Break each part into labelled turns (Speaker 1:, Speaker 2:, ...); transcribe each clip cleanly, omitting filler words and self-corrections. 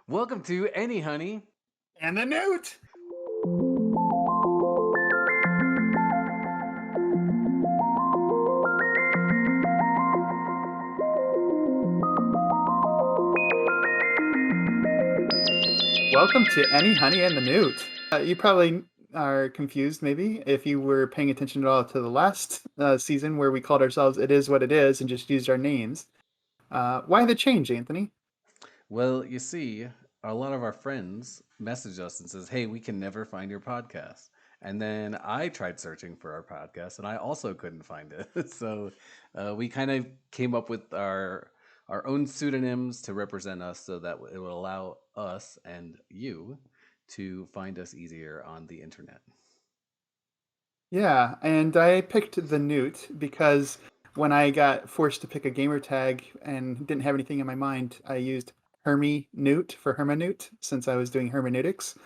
Speaker 1: Welcome to Anyhoney.
Speaker 2: And the Newt. Welcome to Anyhoney and the Newt. You probably are confused, maybe, if you were paying attention at all to the last season where we called ourselves It Is What It Is and just used our names. Why the change, Anthony?
Speaker 1: Well, you see, a lot of our friends message us and says, "Hey, we can never find your podcast." And then I tried searching for our podcast, and I also couldn't find it. So we kind of came up with our own pseudonyms to represent us, so that it would allow us and you to find us easier on the internet.
Speaker 2: Yeah, and I picked the Newt because when I got forced to pick a gamer tag and didn't have anything in my mind, I used Hermy Newt for hermeneut since I was doing hermeneutics.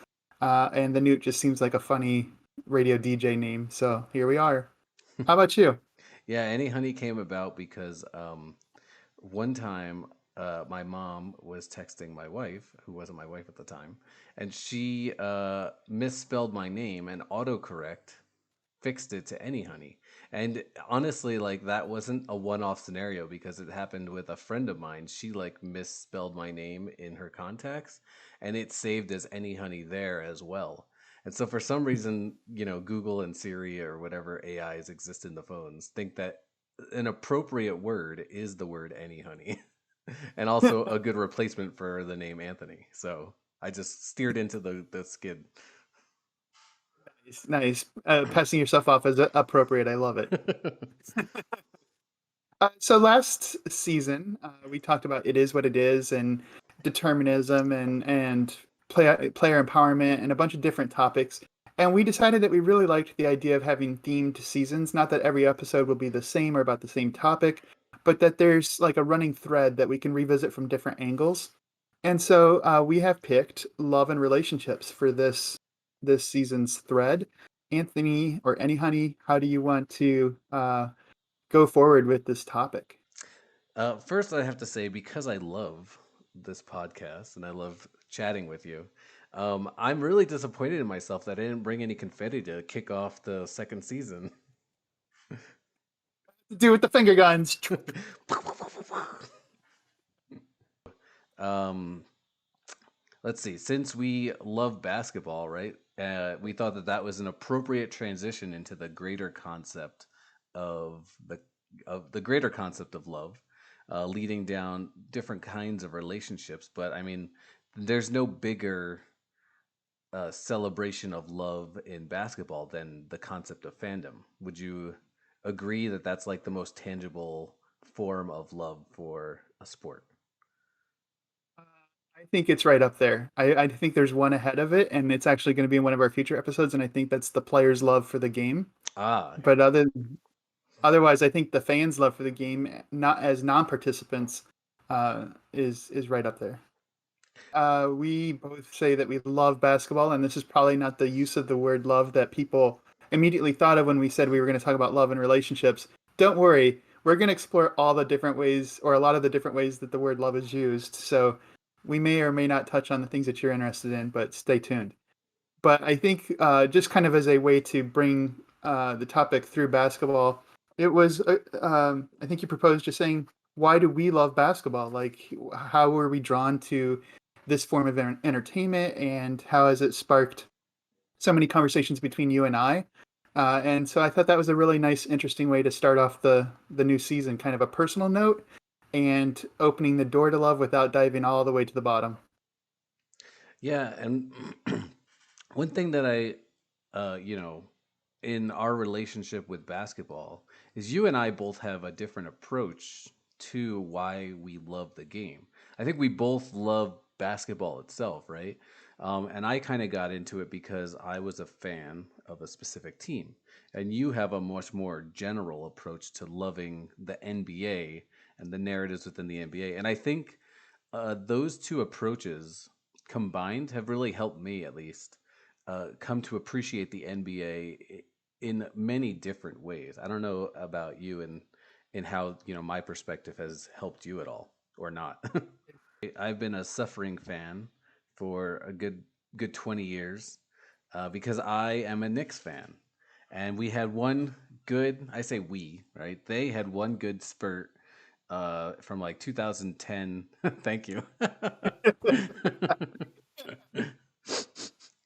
Speaker 2: And the Newt just seems like a funny radio DJ name, so here we are. How about you?
Speaker 1: Yeah, Any Honey came about because one time my mom was texting my wife, who wasn't my wife at the time, and she misspelled my name, and autocorrect fixed it to Any Honey. And honestly, like that wasn't a one-off scenario because it happened with a friend of mine. She like misspelled my name in her contacts, and it saved as Any Honey there as well. And so for some reason, Google and Siri or whatever AIs exist in the phones think that an appropriate word is the word Any Honey, and also a good replacement for the name Anthony. So I just steered into the skid.
Speaker 2: Nice, nice. Passing yourself off as appropriate. I love it. So last season, we talked about it is what it is and determinism and player empowerment and a bunch of different topics. And we decided that we really liked the idea of having themed seasons. Not that every episode will be the same or about the same topic, but that there's like a running thread that we can revisit from different angles. And so we have picked love and relationships for this season's thread. Anthony or Any Honey, how do you want to go forward with this topic?
Speaker 1: First, I have to say, because I love this podcast and I love chatting with you, I'm really disappointed in myself that I didn't bring any confetti to kick off the second season.
Speaker 2: Do with the finger guns.
Speaker 1: um, let's see. Since we love basketball, right? We thought that that was an appropriate transition into the greater concept of the greater concept of love, leading down different kinds of relationships. But I mean, there's no bigger celebration of love in basketball than the concept of fandom. Would you agree that that's like the most tangible form of love for a sport?
Speaker 2: I think it's right up there. I think there's one ahead of it, and it's actually going to be in one of our future episodes. And I think that's the players' love for the game.
Speaker 1: Ah,
Speaker 2: But otherwise, I think the fans' love for the game, not as non-participants, is right up there. We both say that we love basketball, and this is probably not the use of the word love that people immediately thought of when we said we were going to talk about love and relationships. Don't worry, we're going to explore all the different ways, or a lot of the different ways that the word love is used. So we may or may not touch on the things that you're interested in, but stay tuned. But I think just kind of as a way to bring the topic through basketball, it was, I think you proposed just saying, why do we love basketball? Like, how were we drawn to this form of entertainment, and how has it sparked so many conversations between you and I? And so I thought that was a really nice, interesting way to start off the new season, kind of a personal note and opening the door to love without diving all the way to the bottom.
Speaker 1: yeah. And one thing that uh, you know, in our relationship with basketball is you and I both have a different approach to why we love the game. I think we both love basketball itself, right? And I kind of got into it because I was a fan of a specific team. And you have a much more general approach to loving the NBA and the narratives within the NBA. And I think those two approaches combined have really helped me, at least, come to appreciate the NBA in many different ways. I don't know about you and how my perspective has helped you at all or not. I've been a suffering fan for a good 20 years because I am a Knicks fan. And we had one good, I say we, right? They had one good spurt from like 2010. Thank you.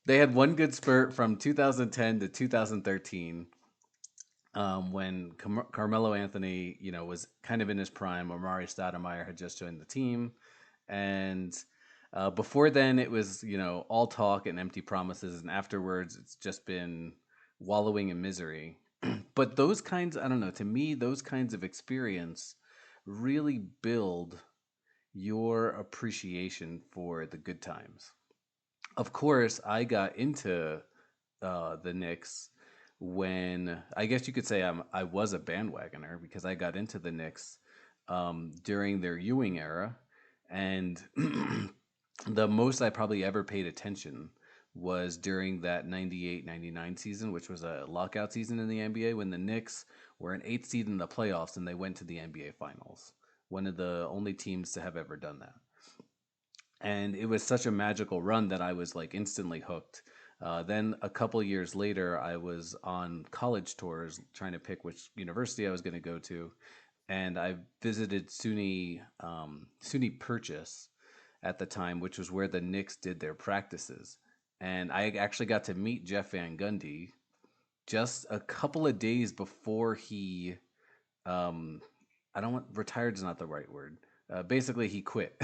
Speaker 1: They had one good spurt from 2010 to 2013 when Carmelo Anthony, was kind of in his prime. Amari Stoudemire had just joined the team, and before then, it was all talk and empty promises, and afterwards, it's just been wallowing in misery. But those kinds, I don't know. To me, those kinds of experience really build your appreciation for the good times. Of course, I got into the Knicks when I guess you could say I was a bandwagoner because I got into the Knicks during their Ewing era, and the most I probably ever paid attention was during that 98-99 season, which was a lockout season in the NBA when the Knicks were an eighth seed in the playoffs and they went to the NBA Finals. One of the only teams to have ever done that. And it was such a magical run that I was like instantly hooked. Then a couple years later, I was on college tours trying to pick which university I was going to go to, and I visited SUNY Purchase at the time, which was where the Knicks did their practices. And I actually got to meet Jeff Van Gundy just a couple of days before he, um, I don't want retired is not the right word. Basically, he quit.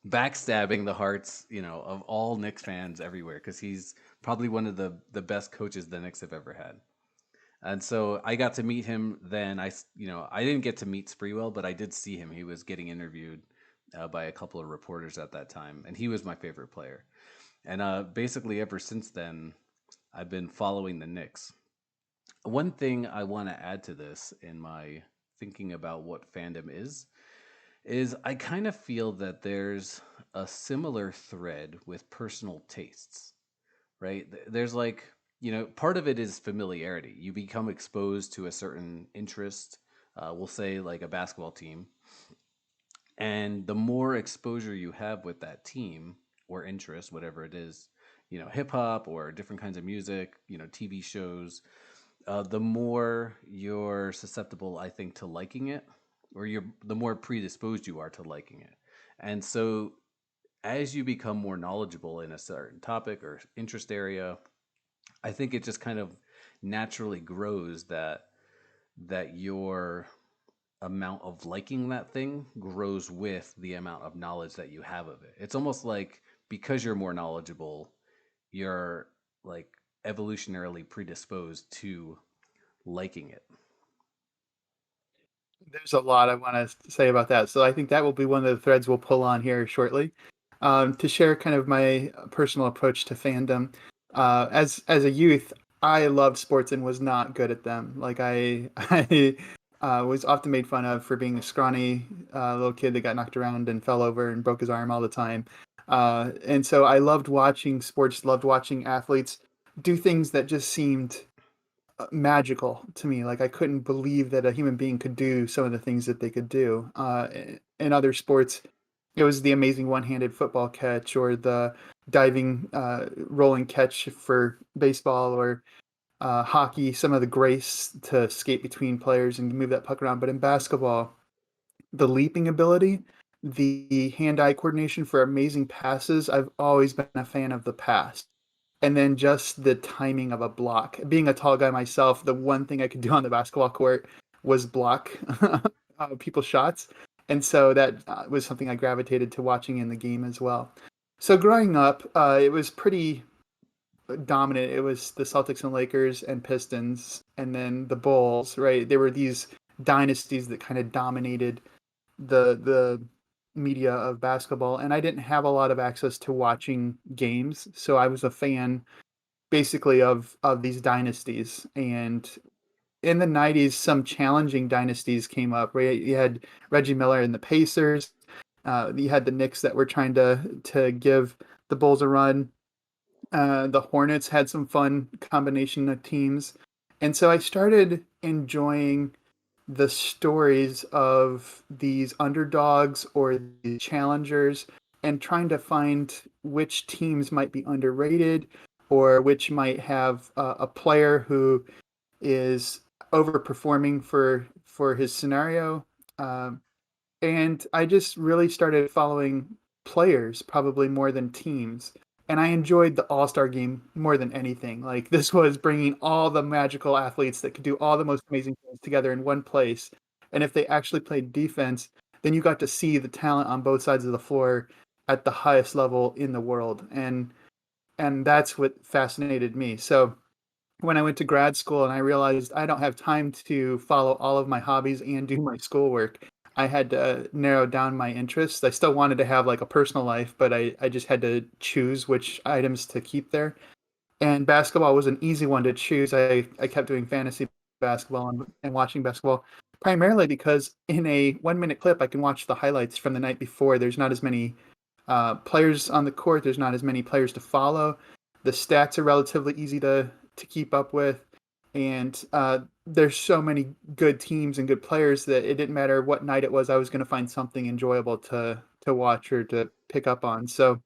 Speaker 1: Backstabbing the hearts, of all Knicks fans everywhere because he's probably one of the best coaches the Knicks have ever had. And so I got to meet him then. I didn't get to meet Spreewell, but I did see him. He was getting interviewed by a couple of reporters at that time, and he was my favorite player. And basically, ever since then, I've been following the Knicks. One thing I want to add to this in my thinking about what fandom is I kind of feel that there's a similar thread with personal tastes, right? There's like, part of it is familiarity. You become exposed to a certain interest, we'll say like a basketball team. And the more exposure you have with that team or interest, whatever it is, hip hop or different kinds of music, TV shows, the more you're susceptible, I think, to liking it, or the more predisposed you are to liking it. And so, as you become more knowledgeable in a certain topic or interest area, I think it just kind of naturally grows that your amount of liking that thing grows with the amount of knowledge that you have of it. It's almost like because you're more knowledgeable, you're like evolutionarily predisposed to liking it.
Speaker 2: There's a lot I want to say about that. So I think that will be one of the threads we'll pull on here shortly. To share kind of my personal approach to fandom. As a youth, I loved sports and was not good at them. Like I was often made fun of for being a scrawny little kid that got knocked around and fell over and broke his arm all the time. And so I loved watching sports, loved watching athletes do things that just seemed magical to me. Like I couldn't believe that a human being could do some of the things that they could do. In other sports, it was the amazing one-handed football catch or the diving, rolling catch for baseball or hockey. Some of the grace to skate between players and move that puck around. But in basketball, the leaping ability, the hand-eye coordination for amazing passes. I've always been a fan of the pass. And then just the timing of a block. Being a tall guy myself, the one thing I could do on the basketball court was block people's shots. And so that was something I gravitated to watching in the game as well. So growing up, it was pretty dominant. It was the Celtics and Lakers and Pistons, and then the Bulls, right? There were these dynasties that kind of dominated the media of basketball, and I didn't have a lot of access to watching games, so I was a fan basically of these dynasties. And in the 90s, some challenging dynasties came up, right? You had Reggie Miller and the Pacers. You had the Knicks that were trying to give the Bulls a run. The Hornets had some fun combination of teams. And so I started enjoying the stories of these underdogs or the challengers and trying to find which teams might be underrated or which might have a player who is overperforming for his scenario. Um, and I just really started following players probably more than teams. And I enjoyed the All Star game more than anything. Like, this was bringing all the magical athletes that could do all the most amazing things together in one place. And if they actually played defense, then you got to see the talent on both sides of the floor at the highest level in the world. And that's what fascinated me. So when I went to grad school and I realized I don't have time to follow all of my hobbies and do my schoolwork, I had to narrow down my interests. I still wanted to have like a personal life, but I just had to choose which items to keep there. And basketball was an easy one to choose. I kept doing fantasy basketball and watching basketball primarily because in a 1 minute clip, I can watch the highlights from the night before. There's not as many players on the court, there's not as many players to follow. The stats are relatively easy to keep up with. And there's so many good teams and good players that it didn't matter what night it was, I was going to find something enjoyable to watch or to pick up on. So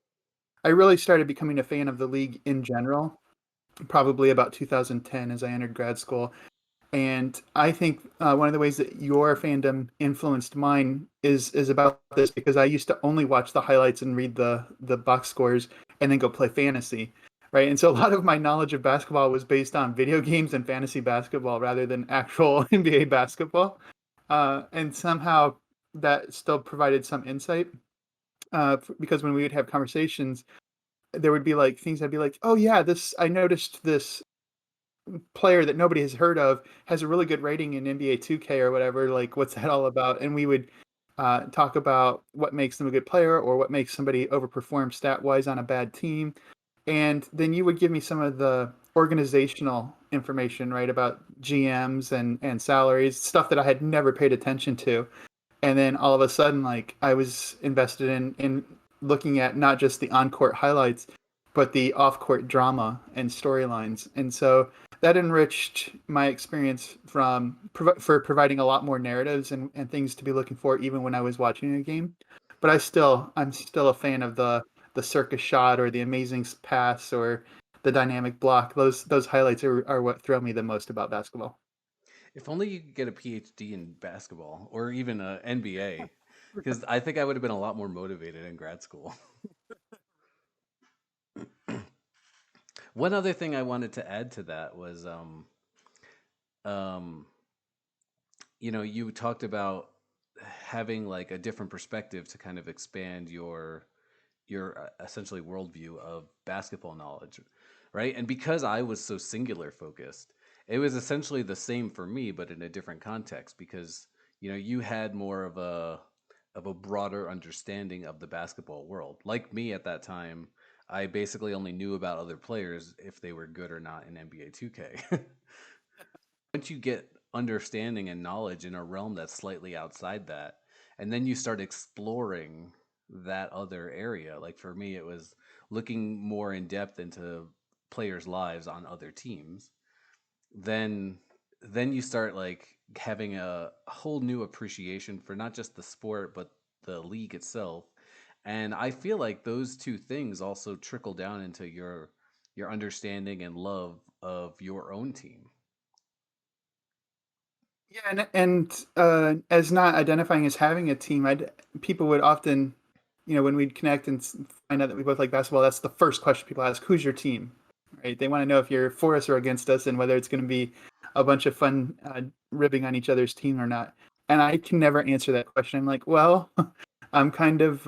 Speaker 2: I really started becoming a fan of the league in general probably about 2010 as I entered grad school. And I think one of the ways that your fandom influenced mine is about this because I used to only watch the highlights and read the box scores and then go play fantasy, right? And so a lot of my knowledge of basketball was based on video games and fantasy basketball rather than actual NBA basketball. And somehow that still provided some insight because when we would have conversations, there would be like things I'd be like, oh yeah, this I noticed this player that nobody has heard of has a really good rating in NBA 2K or whatever. Like, what's that all about? And we would talk about what makes them a good player or what makes somebody overperform stat wise on a bad team. And then you would give me some of the organizational information, right, about GMs and salaries, stuff that I had never paid attention to. And then all of a sudden, like, I was invested in looking at not just the on-court highlights but the off-court drama and storylines. And so that enriched my experience for providing a lot more narratives and things to be looking for even when I was watching a game. But I'm still a fan of the circus shot or the amazing pass or the dynamic block. Those highlights are what thrill me the most about basketball.
Speaker 1: If only you could get a PhD in basketball or even a NBA, because I think I would have been a lot more motivated in grad school. One other thing I wanted to add to that was, um, you talked about having like a different perspective to kind of expand your essentially worldview of basketball knowledge, right? And because I was so singular focused, it was essentially the same for me, but in a different context. Because you had more of a broader understanding of the basketball world. Like me at that time, I basically only knew about other players if they were good or not in NBA 2K. Once you get understanding and knowledge in a realm that's slightly outside that, and then you start exploring that other area. Like for me, it was looking more in depth into players' lives on other teams. Then then you start like having a whole new appreciation for not just the sport but the league itself. And I feel like those two things also trickle down into your understanding and love of your own team.
Speaker 2: Yeah, and as not identifying as having a team, people would often, when we'd connect and find out that we both like basketball, that's the first question people ask: "Who's your team?" Right? They want to know if you're for us or against us, and whether it's going to be a bunch of fun ribbing on each other's team or not. And I can never answer that question. I'm like, well, I'm kind of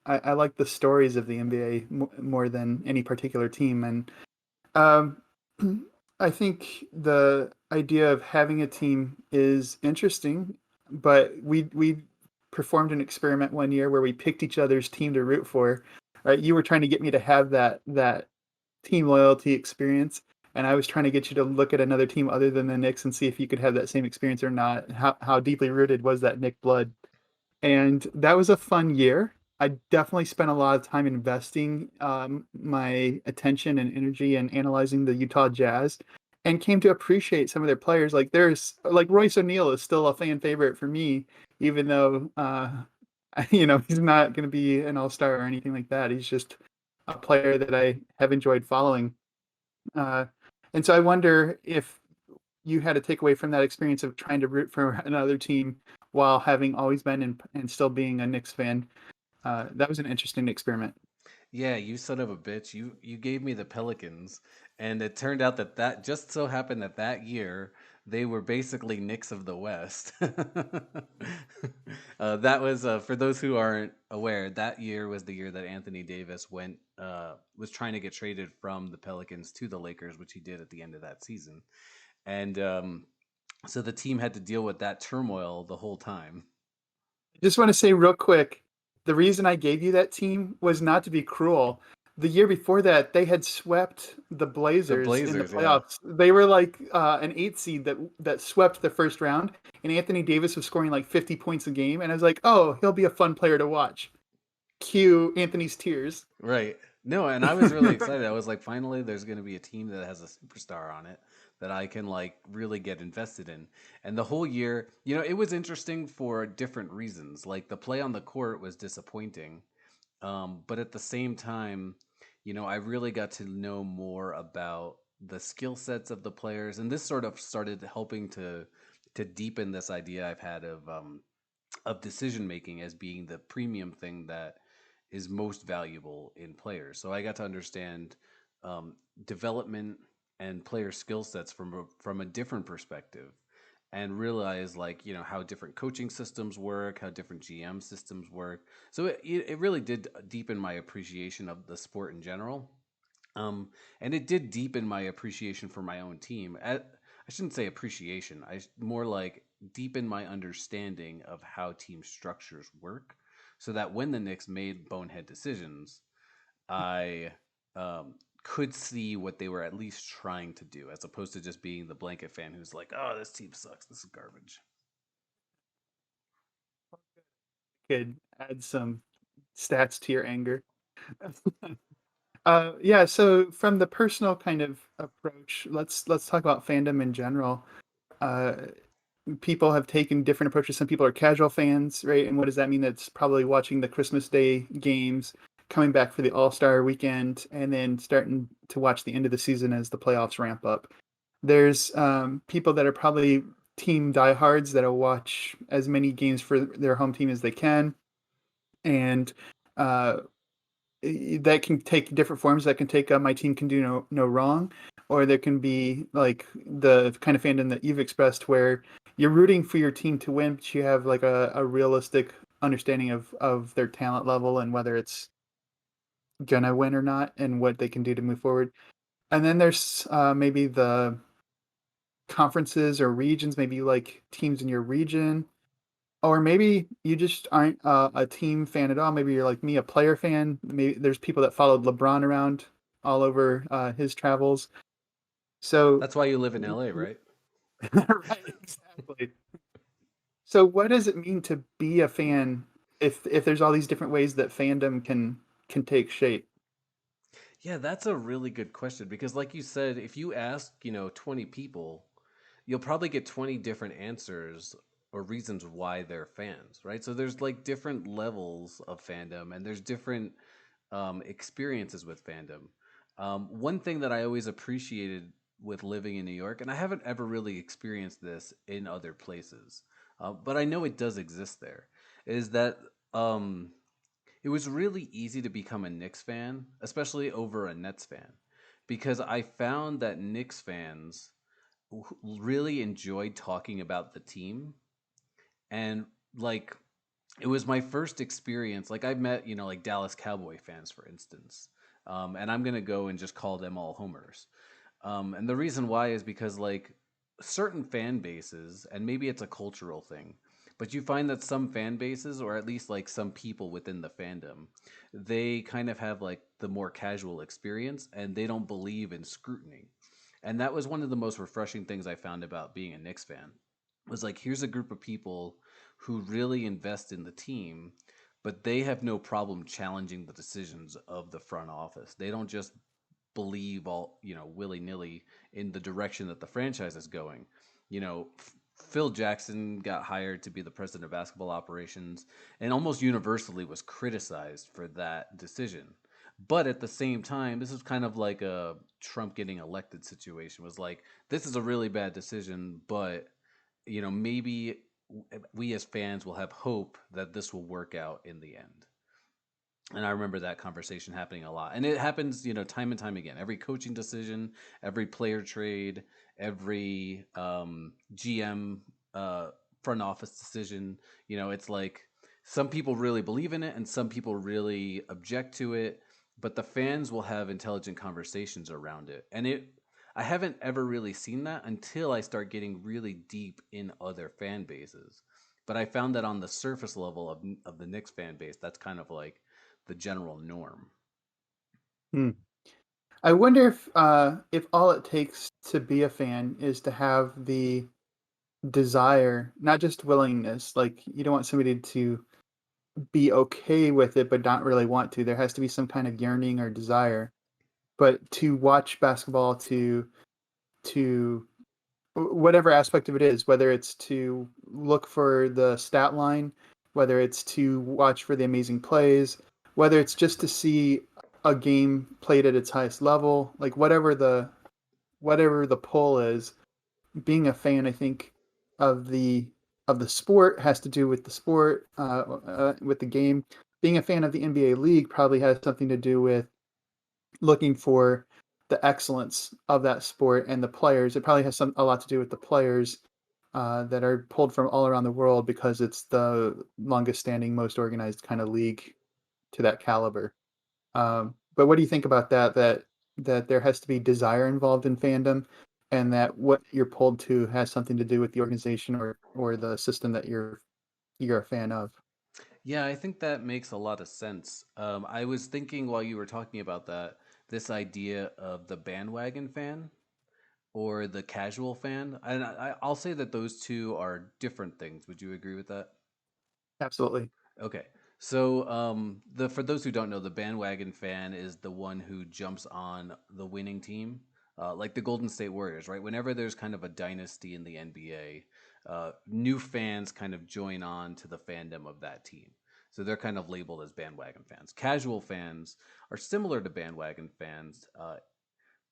Speaker 2: I like the stories of the NBA more than any particular team, and um, I think the idea of having a team is interesting, but we performed an experiment one year where we picked each other's team to root for. Right, you were trying to get me to have that team loyalty experience, and I was trying to get you to look at another team other than the Knicks and see if you could have that same experience or not. How deeply rooted was that Nick blood? And that was a fun year. I definitely spent a lot of time investing my attention and energy in analyzing the Utah Jazz, and came to appreciate some of their players. Like there's like Royce O'Neal is still a fan favorite for me, even though He's not going to be an all-star or anything like that. He's just a player that I have enjoyed following. Uh, and so I wonder if you had to take away from that experience of trying to root for another team while having always been and still being a Knicks fan. That was an interesting experiment.
Speaker 1: Yeah, you son of a bitch. You gave me the Pelicans, and it turned out that that just so happened that that year they were basically Knicks of the West. That was for those who aren't aware. That year was the year that Anthony Davis went was trying to get traded from the Pelicans to the Lakers, which he did at the end of that season, and so the team had to deal with that turmoil the whole time.
Speaker 2: Just want to say real quick, the reason I gave you that team was not to be cruel. The year before that, they had swept the
Speaker 1: The
Speaker 2: Blazers in the
Speaker 1: Blazers, yeah.
Speaker 2: playoffs. They were like an 8 seed that swept the first round, and Anthony Davis was scoring like 50 points a game. And I was like, oh, he'll be a fun player to watch. Cue Anthony's tears.
Speaker 1: Right. No, and I was really excited. I was like, finally, there's going to be a team that has a superstar on it that I can like really get invested in. And the whole year, it was interesting for different reasons. Like the play on the court was disappointing, but at the same time, I really got to know more about the skill sets of the players, and this sort of started helping to deepen this idea I've had of decision making as being the premium thing that is most valuable in players. So I got to understand um, development and player skill sets from a different perspective, and realize like how different coaching systems work, how different GM systems work. So it really did deepen my appreciation of the sport in general. And it did deepen my appreciation for my own team. I shouldn't say appreciation. More like deepen my understanding of how team structures work, so that when the Knicks made bonehead decisions, I could see what they were at least trying to do, as opposed to just being the blanket fan who's like, "Oh, this team sucks. This is garbage."
Speaker 2: Could add some stats to your anger. Yeah, so from the personal kind of approach, let's talk about fandom in general. Uh, People have taken different approaches. Some people are casual fans, right? And what does that mean? That's probably watching the Christmas Day games, coming back for the All-Star weekend, and then starting to watch the end of the season as the playoffs ramp up. There's people that are probably team diehards that'll watch as many games for their home team as they can, and uh, that can take different forms. That can take my team can do no wrong, or there can be like the kind of fandom that you've expressed where you're rooting for your team to win, but you have like a realistic understanding of their talent level and whether it's gonna win or not and what they can do to move forward. And then there's maybe the conferences or regions, maybe you like teams in your region. Or maybe you just aren't a team fan at all. Maybe you're like me, a player fan. Maybe there's people that followed LeBron around all over his travels. So,
Speaker 1: That's why you live in LA, right?
Speaker 2: right, exactly. So, what does it mean to be a fan if there's all these different ways that fandom can take shape?
Speaker 1: Yeah, that's a really good question because, like you said, if you ask, 20 people, you'll probably get 20 different answers or reasons why they're fans, right? So there's like different levels of fandom, and there's different experiences with fandom. One thing that I always appreciated with living in New York, and I haven't ever really experienced this in other places, but I know it does exist there, is that it was really easy to become a Knicks fan, especially over a Nets fan, because I found that Knicks fans really enjoyed talking about the team. And like it was my first experience. Like I've met, like Dallas Cowboy fans, for instance. And I'm gonna go and just call them all homers. And the reason why is because like certain fan bases, and maybe it's a cultural thing, but you find that some fan bases, or at least like some people within the fandom, they kind of have like the more casual experience, and they don't believe in scrutiny. And that was one of the most refreshing things I found about being a Knicks fan. Was like, here's a group of people who really invest in the team, but they have no problem challenging the decisions of the front office. They don't just believe all, willy nilly in the direction that the franchise is going. Phil Jackson got hired to be the president of basketball operations and almost universally was criticized for that decision. But at the same time, this is kind of like a Trump getting elected situation. Was like, this is a really bad decision, but maybe we as fans will have hope that this will work out in the end. And I remember that conversation happening a lot. And it happens, time and time again. Every coaching decision, every player trade, every GM front office decision, it's like some people really believe in it and some people really object to it, but the fans will have intelligent conversations around it. I haven't ever really seen that until I start getting really deep in other fan bases. But I found that on the surface level of the Knicks fan base, that's kind of like the general norm.
Speaker 2: Hmm. I wonder if all it takes to be a fan is to have the desire, not just willingness. Like you don't want somebody to be okay with it, but not really want to. There has to be some kind of yearning or desire. But to watch basketball, to whatever aspect of it is, whether it's to look for the stat line, whether it's to watch for the amazing plays, whether it's just to see a game played at its highest level, like whatever the pull is, being a fan, I think, of the sport has to do with the sport, with the game. Being a fan of the NBA league probably has something to do with looking for the excellence of that sport and the players. It probably has a lot to do with the players that are pulled from all around the world because it's the longest standing, most organized kind of league to that caliber. But what do you think about that? That there has to be desire involved in fandom, and that what you're pulled to has something to do with the organization or the system that you're a fan of.
Speaker 1: Yeah, I think that makes a lot of sense. I was thinking while you were talking about that, this idea of the bandwagon fan or the casual fan. And I'll say that those two are different things. Would you agree with that?
Speaker 2: Absolutely.
Speaker 1: Okay. So, the for those who don't know, the bandwagon fan is the one who jumps on the winning team, like the Golden State Warriors, right? Whenever there's kind of a dynasty in the NBA, new fans kind of join on to the fandom of that team. So they're kind of labeled as bandwagon fans. Casual fans are similar to bandwagon fans,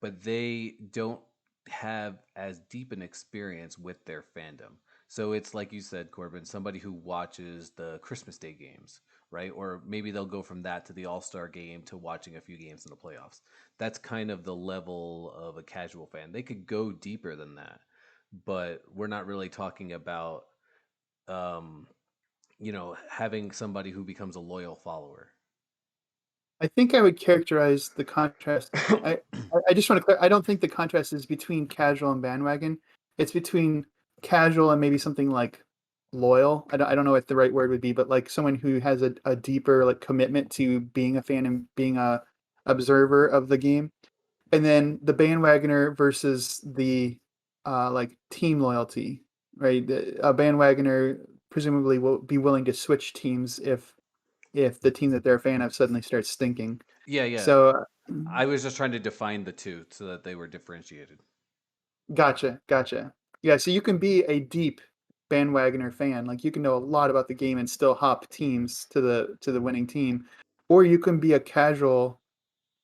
Speaker 1: but they don't have as deep an experience with their fandom. So it's like you said, Corbin, somebody who watches the Christmas Day games, right? Or maybe they'll go from that to the All Star game to watching a few games in the playoffs. That's kind of the level of a casual fan. They could go deeper than that, but we're not really talking about, um, having somebody who becomes a loyal follower.
Speaker 2: I think I would characterize the contrast. I I just want to clear. I don't think the contrast is between casual and bandwagon. It's between casual and maybe something like loyal. I don't know what the right word would be, but like someone who has a deeper like commitment to being a fan and being a observer of the game. And then the bandwagoner versus the like team loyalty, right? A bandwagoner presumably will be willing to switch teams if the team that they're a fan of suddenly starts stinking.
Speaker 1: Yeah, yeah.
Speaker 2: So
Speaker 1: I was just trying to define the two so that they were differentiated.
Speaker 2: gotcha. Yeah, so you can be a deep bandwagoner fan, like you can know a lot about the game and still hop teams to the winning team, or you can be a casual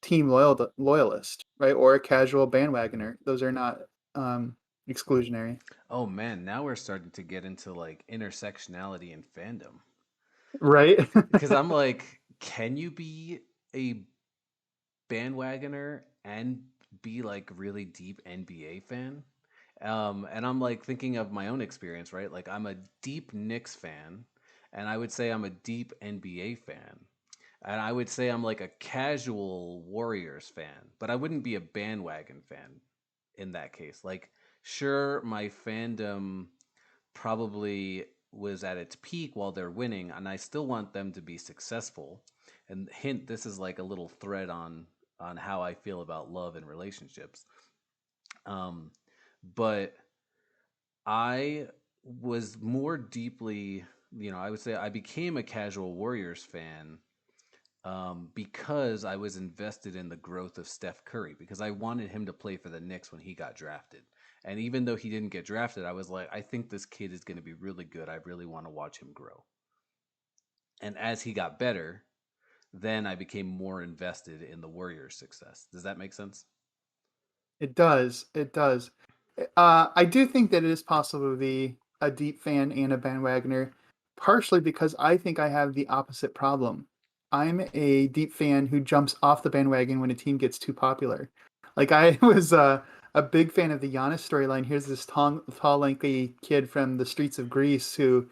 Speaker 2: team loyalist, right? Or a casual bandwagoner. Those are not exclusionary,
Speaker 1: Oh man, now we're starting to get into like intersectionality and fandom.
Speaker 2: right?
Speaker 1: Because I'm like, can you be a bandwagoner and be like really deep NBA fan? And I'm like thinking of my own experience, right? Like I'm a deep Knicks fan, and I would say I'm a deep NBA fan. And I would say I'm like a casual Warriors fan, but I wouldn't be a bandwagon fan in that case. Like, sure, my fandom probably was at its peak while they're winning, and I still want them to be successful. And hint, this is like a little thread on how I feel about love and relationships. Um, but I was more deeply, I would say I became a casual Warriors fan because I was invested in the growth of Steph Curry because I wanted him to play for the Knicks when he got drafted. And even though he didn't get drafted, I was like, I think this kid is going to be really good. I really want to watch him grow. And as he got better, then I became more invested in the Warriors' success. Does that make sense?
Speaker 2: It does. It does. I do think that it is possible to be a deep fan and a bandwagoner, partially because I think I have the opposite problem. I'm a deep fan who jumps off the bandwagon when a team gets too popular. Like I was a big fan of the Giannis storyline. Here's this tall, lanky kid from the streets of Greece who,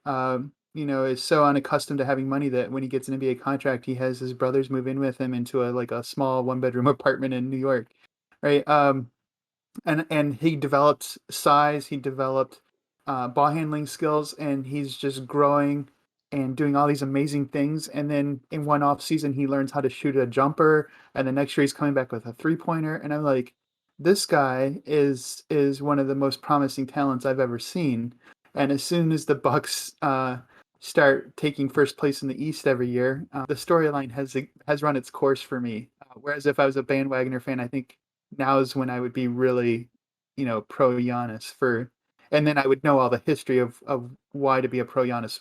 Speaker 2: is so unaccustomed to having money that when he gets an NBA contract, he has his brothers move in with him into a small one-bedroom apartment in New York, right? And he developed size, he developed ball handling skills, and he's just growing and doing all these amazing things. And then in one off season, he learns how to shoot a jumper, and the next year he's coming back with a 3 pointer. And I'm like, this guy is one of the most promising talents I've ever seen. And as soon as the Bucks start taking first place in the East every year, the storyline has run its course for me. Whereas if I was a bandwagoner fan, I think now is when I would be really, pro Giannis and then I would know all the history of why to be a pro Giannis,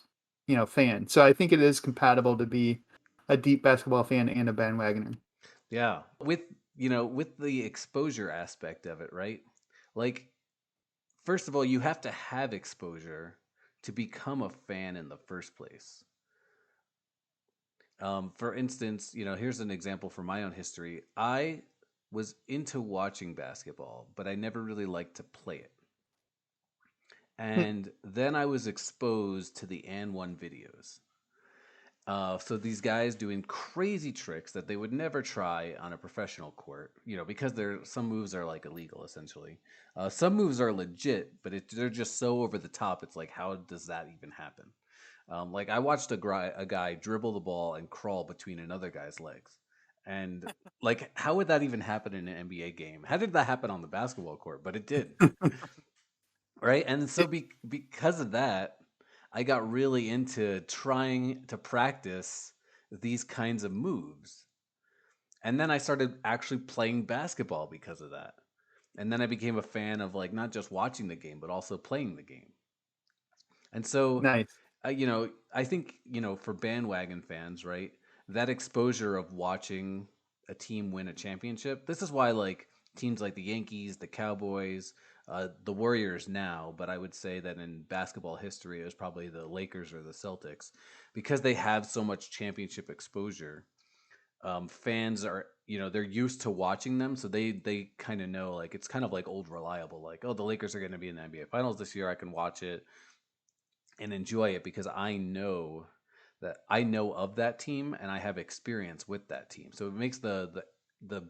Speaker 2: fan. So I think it is compatible to be a deep basketball fan and a bandwagoner.
Speaker 1: Yeah. With the exposure aspect of it, right? Like, first of all, you have to have exposure to become a fan in the first place. For instance, here's an example from my own history. I was into watching basketball, but I never really liked to play it. And then I was exposed to the and one videos. So these guys doing crazy tricks that they would never try on a professional court, because some moves are like illegal essentially. Some moves are legit, but they're just so over the top. It's like, how does that even happen? Like I watched a guy dribble the ball and crawl between another guy's legs, and like, how would that even happen in an NBA game? How did that happen on the basketball court? But it did, right? And so because of that, I got really into trying to practice these kinds of moves. And then I started actually playing basketball because of that. And then I became a fan of like not just watching the game, but also playing the game. And so,
Speaker 2: Nice.
Speaker 1: I think, for bandwagon fans, right, that exposure of watching a team win a championship, this is why, like, teams like the Yankees, the Cowboys, the Warriors now, but I would say that in basketball history, it was probably the Lakers or the Celtics, because they have so much championship exposure. Fans are, they're used to watching them, so they kind of know, like, it's kind of like old reliable, like, oh, the Lakers are going to be in the NBA Finals this year, I can watch it and enjoy it because I know of that team and I have experience with that team. So it makes the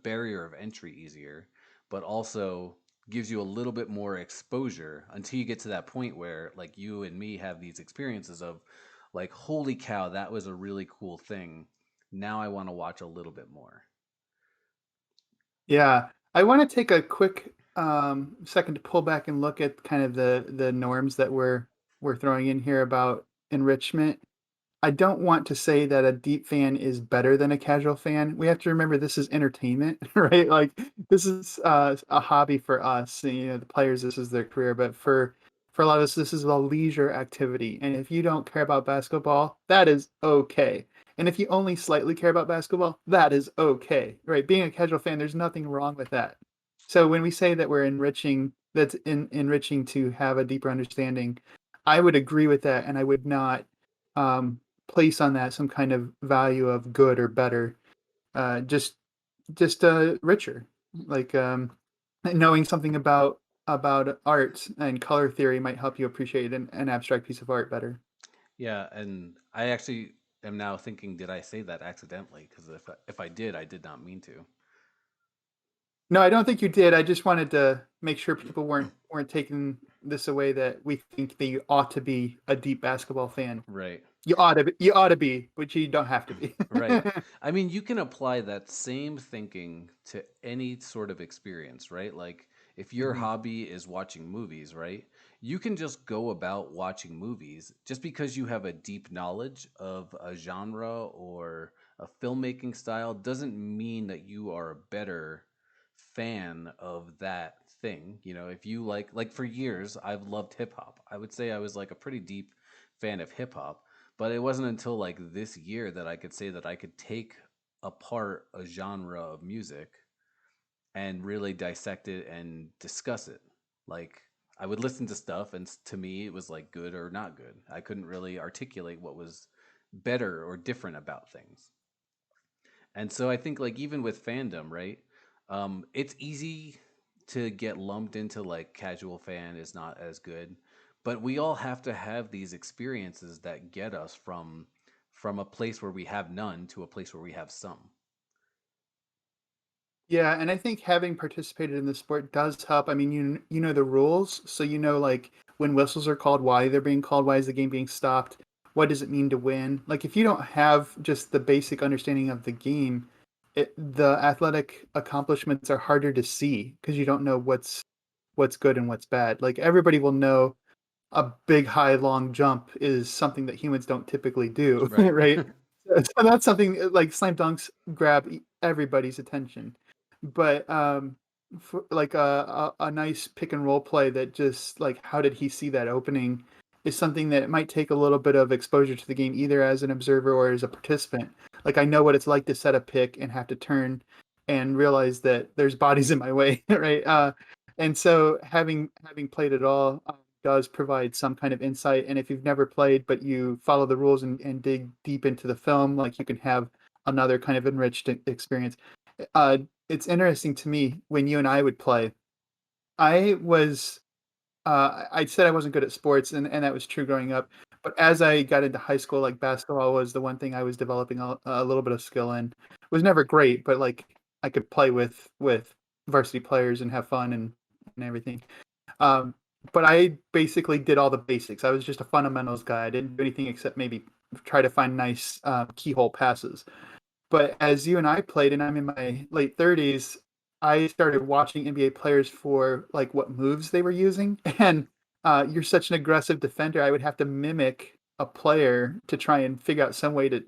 Speaker 1: barrier of entry easier, but also gives you a little bit more exposure until you get to that point where like you and me have these experiences of like, holy cow, that was a really cool thing. Now I want to watch a little bit more.
Speaker 2: Yeah, I want to take a quick second to pull back and look at kind of the norms that we're throwing in here about enrichment. I don't want to say that a deep fan is better than a casual fan. We have to remember this is entertainment, right? Like this is a hobby for us. The players, this is their career, but for a lot of us, this is a leisure activity. And if you don't care about basketball, that is okay. And if you only slightly care about basketball, that is okay, right? Being a casual fan, there's nothing wrong with that. So when we say that we're enriching, enriching to have a deeper understanding, I would agree with that, and I would not. Um, Place on that some kind of value of good or better, just richer, like knowing something about art and color theory might help you appreciate an abstract piece of art better.
Speaker 1: Yeah, and I actually am now thinking, did I say that accidentally? Because if I did, I did not mean to.
Speaker 2: No, I don't think you did. I just wanted to make sure people weren't taking this away that we think that you ought to be a deep basketball fan.
Speaker 1: Right.
Speaker 2: You ought to be, but you don't have to be.
Speaker 1: Right. I mean, you can apply that same thinking to any sort of experience, right? Like, if your
Speaker 2: Mhm.
Speaker 1: hobby is watching movies, right? You can just go about watching movies just because you have a deep knowledge of a genre or a filmmaking style doesn't mean that you are a better fan of that thing. You know, if you like for years, I've loved hip hop. I would say I was like a pretty deep fan of hip hop, but it wasn't until like this year that I could say that I could take apart a genre of music and really dissect it and discuss it. Like I would listen to stuff and to me it was like good or not good. I couldn't really articulate what was better or different about things. And so I think like even with fandom, right? It's easy to get lumped into like casual fan is not as good, but we all have to have these experiences that get us from a place where we have none to a place where we have some.
Speaker 2: Yeah, and I think having participated in the sport does help. I mean, you know the rules, so you know like when whistles are called, why they're being called, why is the game being stopped, what does it mean to win? Like if you don't have just the basic understanding of the game, the athletic accomplishments are harder to see because you don't know what's good and what's bad. Like everybody will know a big, high, long jump is something that humans don't typically do,
Speaker 1: Right.
Speaker 2: right? So that's something like slam dunks grab everybody's attention, but for like a nice pick and roll play that just like how did he see that opening is something that it might take a little bit of exposure to the game either as an observer or as a participant. Like I know what it's like to set a pick and have to turn and realize that there's bodies in my way, right? And so having played it all does provide some kind of insight. And if you've never played but you follow the rules and dig deep into the film, like you can have another kind of enriched experience. Uh, it's interesting to me when you and I would play. I was I said I wasn't good at sports, and that was true growing up. But as I got into high school, like basketball was the one thing I was developing a little bit of skill in. It was never great, but like I could play with varsity players and have fun and everything. Um, but I basically did all the basics. I was just a fundamentals guy. I didn't do anything except maybe try to find nice keyhole passes. But as you and I played, and I'm in my late 30s, I started watching NBA players for like what moves they were using. And you're such an aggressive defender, I would have to mimic a player to try and figure out some way to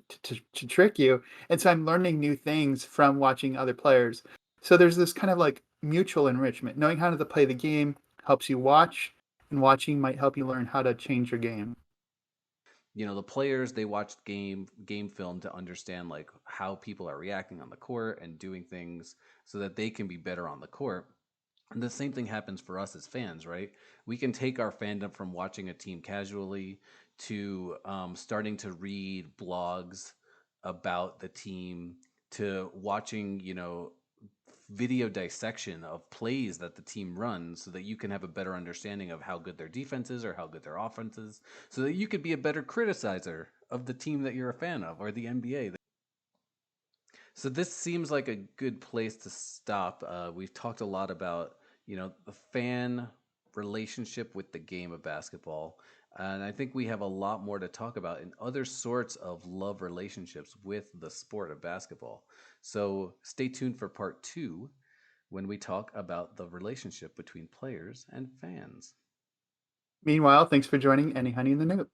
Speaker 2: trick you. And so I'm learning new things from watching other players. So there's this kind of like mutual enrichment. Knowing how to play the game helps you watch, and watching might help you learn how to change your game.
Speaker 1: You know, the players they watch game film to understand like how people are reacting on the court and doing things so that they can be better on the court. And the same thing happens for us as fans, right? We can take our fandom from watching a team casually to starting to read blogs about the team to watching, you know, video dissection of plays that the team runs so that you can have a better understanding of how good their defense is or how good their offense is so that you could be a better criticizer of the team that you're a fan of or the NBA. So this seems like a good place to stop. We've talked a lot about, you know, the fan relationship with the game of basketball, and I think we have a lot more to talk about in other sorts of love relationships with the sport of basketball. So stay tuned for part two when we talk about the relationship between players and fans.
Speaker 2: Meanwhile, thanks for joining Anyhoney the Newt.